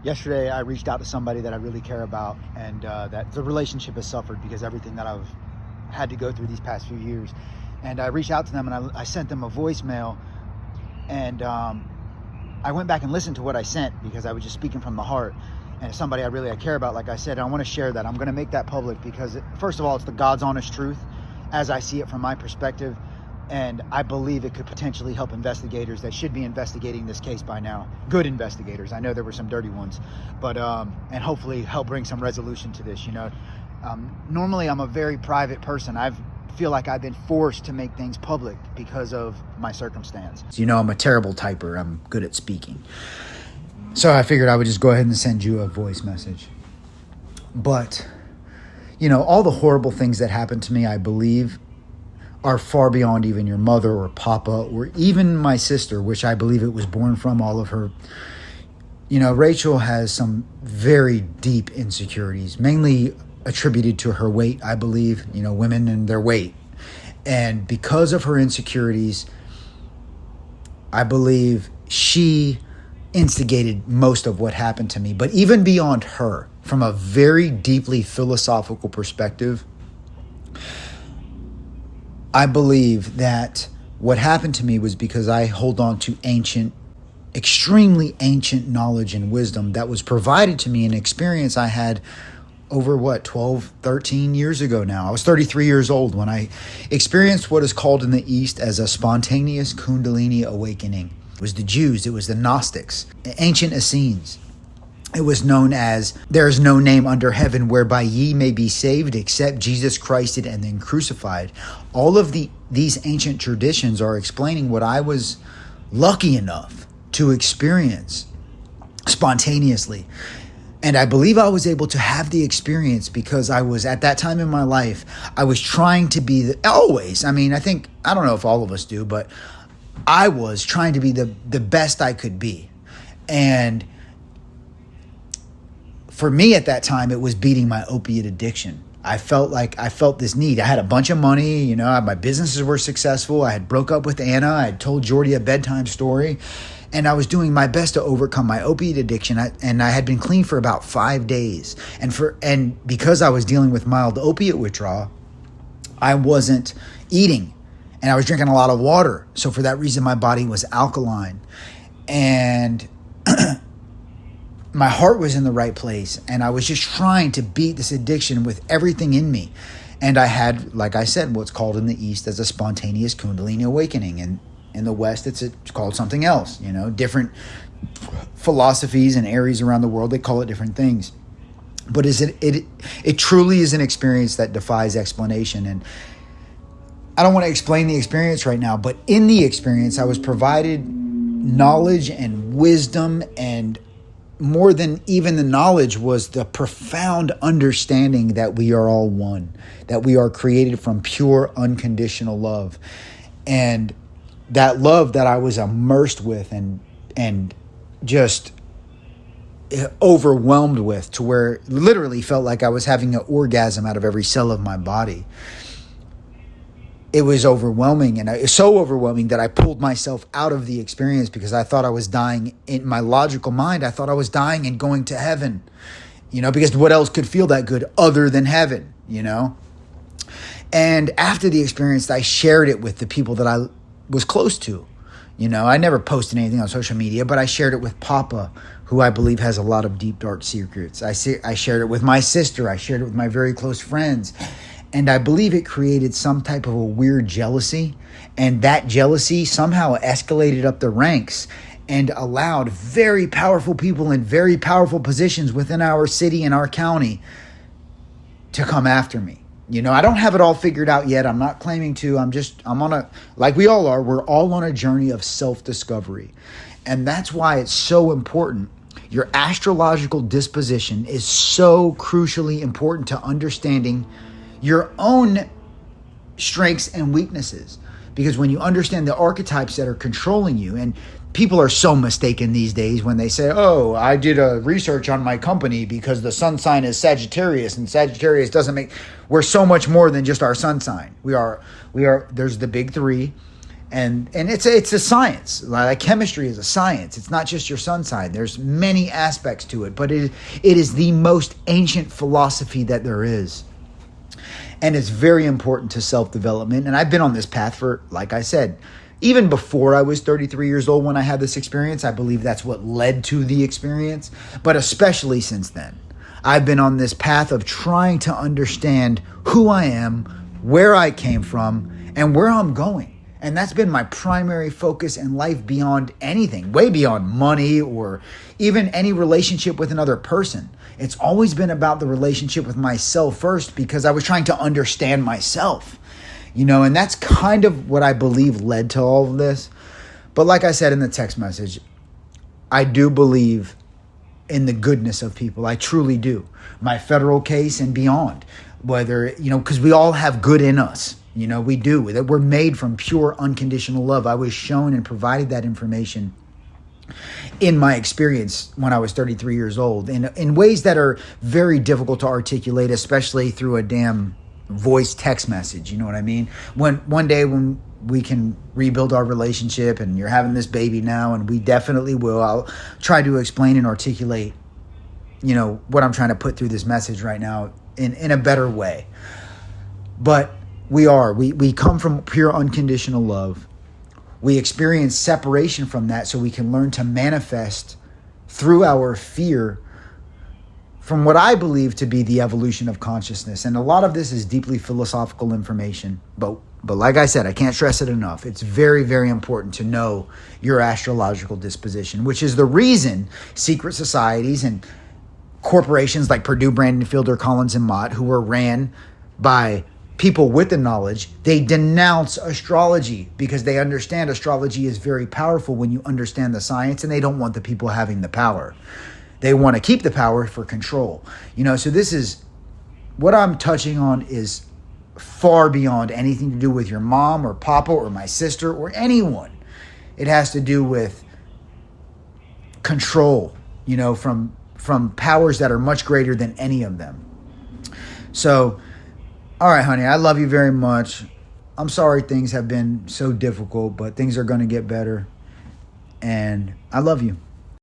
Yesterday, I reached out to somebody that I really care about, and that the relationship has suffered because everything that I've had to go through these past few years. And I reached out to them, and I sent them a voicemail, and I went back and listened to what I sent because I was just speaking from the heart. And it's somebody I care about, like I said. I want to share that. I'm going to make that public because, first of all, it's the God's honest truth as I see it from my perspective. And I believe it could potentially help investigators that should be investigating this case by now. Good investigators. I know there were some dirty ones, but and hopefully help bring some resolution to this. Normally I'm a very private person. I feel like I've been forced to make things public because of my circumstance. I'm a terrible typer. I'm good at speaking. So I figured I would just go ahead and send you a voice message. But, all the horrible things that happened to me, I believe, are far beyond even your mother or papa or even my sister, which I believe it was born from, all of her. Rachel has some very deep insecurities, mainly attributed to her weight, I believe, women and their weight. And because of her insecurities, I believe she instigated most of what happened to me. But even beyond her, from a very deeply philosophical perspective, I believe that what happened to me was because I hold on to extremely ancient knowledge and wisdom that was provided to me, an experience I had over 12, 13 years ago now. I was 33 years old when I experienced what is called in the East as a spontaneous Kundalini awakening. It was the Jews, it was the Gnostics, ancient Essenes. It was known as, there is no name under heaven whereby ye may be saved except Jesus Christ and then crucified. All of these ancient traditions are explaining what I was lucky enough to experience spontaneously. And I believe I was able to have the experience because I was, at that time in my life, I was trying to be, I don't know if all of us do, but I was trying to be the best I could be. And for me at that time, it was beating my opiate addiction. I felt this need. I had a bunch of money, my businesses were successful. I had broke up with Anna. I had told Jordy a bedtime story, and I was doing my best to overcome my opiate addiction. And I had been clean for about 5 days. And because I was dealing with mild opiate withdrawal, I wasn't eating, and I was drinking a lot of water. So for that reason, my body was alkaline, and my heart was in the right place, and I was just trying to beat this addiction with everything in me. And I had, like I said, what's called in the East as a spontaneous Kundalini awakening. And in the West, it's called something else. Different philosophies and areas around the world, they call it different things. But it truly is an experience that defies explanation. And I don't want to explain the experience right now, but in the experience, I was provided knowledge and wisdom, and more than even the knowledge was the profound understanding that we are all one, that we are created from pure, unconditional love. And that love that I was immersed with and just overwhelmed with, to where it literally felt like I was having an orgasm out of every cell of my body. It was overwhelming, and it was so overwhelming that I pulled myself out of the experience because I thought I was dying. In my logical mind, I thought I was dying and going to heaven, because what else could feel that good other than heaven, And after the experience, I shared it with the people that I was close to. I never posted anything on social media, but I shared it with Papa, who I believe has a lot of deep, dark secrets. I shared it with my sister. I shared it with my very close friends. And I believe it created some type of a weird jealousy. And that jealousy somehow escalated up the ranks and allowed very powerful people in very powerful positions within our city and our county to come after me. I don't have it all figured out yet. I'm not claiming to. I'm on like we all are, we're all on a journey of self-discovery. And that's why it's so important. Your astrological disposition is so crucially important to understanding your own strengths and weaknesses. Because when you understand the archetypes that are controlling you, and people are so mistaken these days when they say, oh, I did a research on my company because the sun sign is Sagittarius, and Sagittarius we're so much more than just our sun sign. We are, there's the big three, And it's a science. Like chemistry is a science. It's not just your sun sign. There's many aspects to it, but it is the most ancient philosophy that there is. And it's very important to self-development. And I've been on this path for, like I said, even before I was 33 years old when I had this experience. I believe that's what led to the experience, but especially since then. I've been on this path of trying to understand who I am, where I came from, and where I'm going. And that's been my primary focus in life beyond anything, way beyond money or even any relationship with another person. It's always been about the relationship with myself first, because I was trying to understand myself, and that's kind of what I believe led to all of this. But like I said in the text message, I do believe in the goodness of people. I truly do. My federal case and beyond, whether, because we all have good in us. We do. That we're made from pure unconditional love. I was shown and provided that information in my experience when I was 33 years old in ways that are very difficult to articulate, especially through a damn voice text message. You know what I mean? One day when we can rebuild our relationship and you're having this baby now, and we definitely will, I'll try to explain and articulate, what I'm trying to put through this message right now in a better way. But we come from pure unconditional love. We experience separation from that so we can learn to manifest through our fear from what I believe to be the evolution of consciousness. And a lot of this is deeply philosophical information. But like I said, I can't stress it enough. It's very, very important to know your astrological disposition, which is the reason secret societies and corporations like Purdue, Brandon, Fielder, Collins, and Mott, who were ran by people with the knowledge, they denounce astrology because they understand astrology is very powerful when you understand the science, and they don't want the people having the power. They want to keep the power for control. So this is what I'm touching on is far beyond anything to do with your mom or papa or my sister or anyone. It has to do with control, from powers that are much greater than any of them. So, all right, honey, I love you very much. I'm sorry things have been so difficult, but things are going to get better. And I love you.